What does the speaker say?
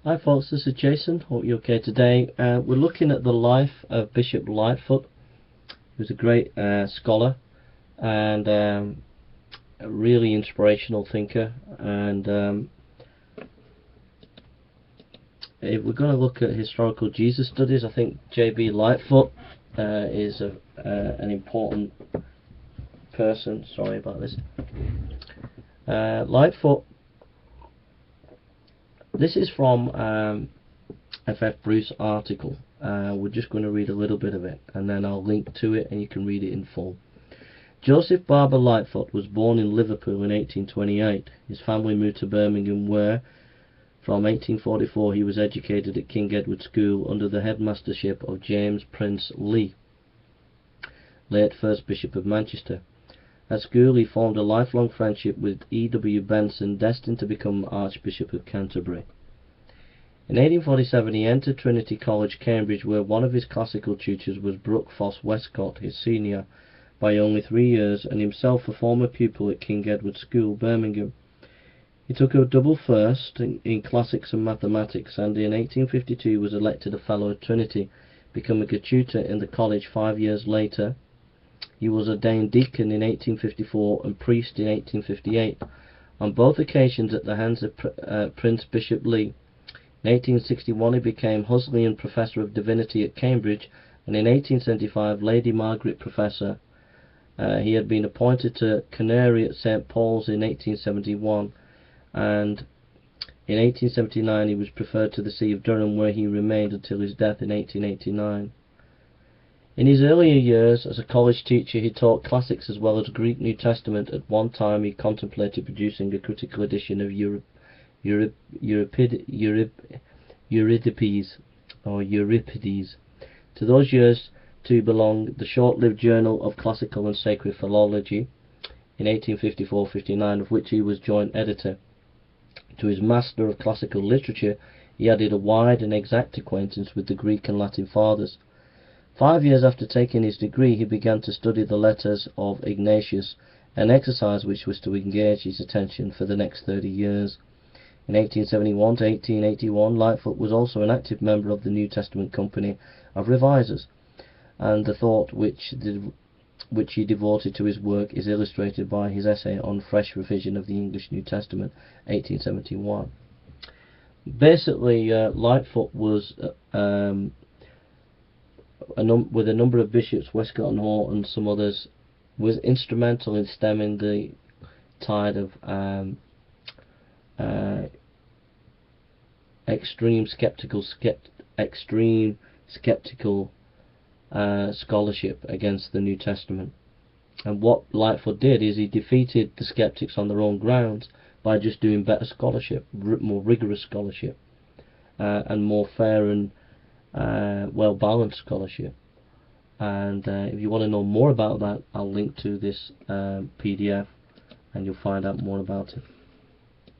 Hi folks, this is Jason. Hope you're okay today. We're looking at the life of Bishop Lightfoot, who's a great scholar and a really inspirational thinker. And if we're going to look at historical Jesus studies, I think J.B. Lightfoot is an important person. Sorry about this. Lightfoot. This is from F.F. Bruce's article. We're just going to read a little bit of it, and then I'll link to it and you can read it in full. Joseph Barber Lightfoot was born in Liverpool in 1828. His family moved to Birmingham, where from 1844 he was educated at King Edward School under the headmastership of James Prince Lee, late first Bishop of Manchester. At school he formed a lifelong friendship with E.W. Benson, destined to become Archbishop of Canterbury. In 1847 he entered Trinity College, Cambridge, where one of his classical tutors was Brooke Foss Westcott, his senior by only 3 years, and himself a former pupil at King Edward School, Birmingham. He took a double first in classics and mathematics, and in 1852 was elected a Fellow at Trinity, becoming a tutor in the college 5 years later. He was ordained deacon in 1854 and priest in 1858, on both occasions at the hands of Prince Bishop Lee. In 1861 he became Husleyan Professor of Divinity at Cambridge, and in 1875 Lady Margaret Professor. He had been appointed to Canary at St. Paul's in 1871, and in 1879 he was preferred to the See of Durham, where he remained until his death in 1889. In his earlier years as a college teacher he taught classics as well as Greek New Testament. At one time he contemplated producing a critical edition of Euripides. To those years too belong the short-lived Journal of Classical and Sacred Philology in 1854-59, of which he was joint editor. To his Master of Classical Literature he added a wide and exact acquaintance with the Greek and Latin fathers. 5 years after taking his degree he began to study the letters of Ignatius, an exercise which was to engage his attention for the next 30 years. In 1871 to 1881 Lightfoot was also an active member of the New Testament Company of Revisers, and the thought which he devoted to his work is illustrated by his essay on Fresh Revision of the English New Testament, 1871. Basically, Lightfoot was with a number of bishops, Westcott and Hort and some others, was instrumental in stemming the tide of extreme skeptical scholarship against the New Testament. And what Lightfoot did is he defeated the skeptics on their own grounds by just doing better scholarship, more rigorous scholarship, and more fair and well-balanced scholarship. And if you want to know more about that, I'll link to this PDF and you'll find out more about it.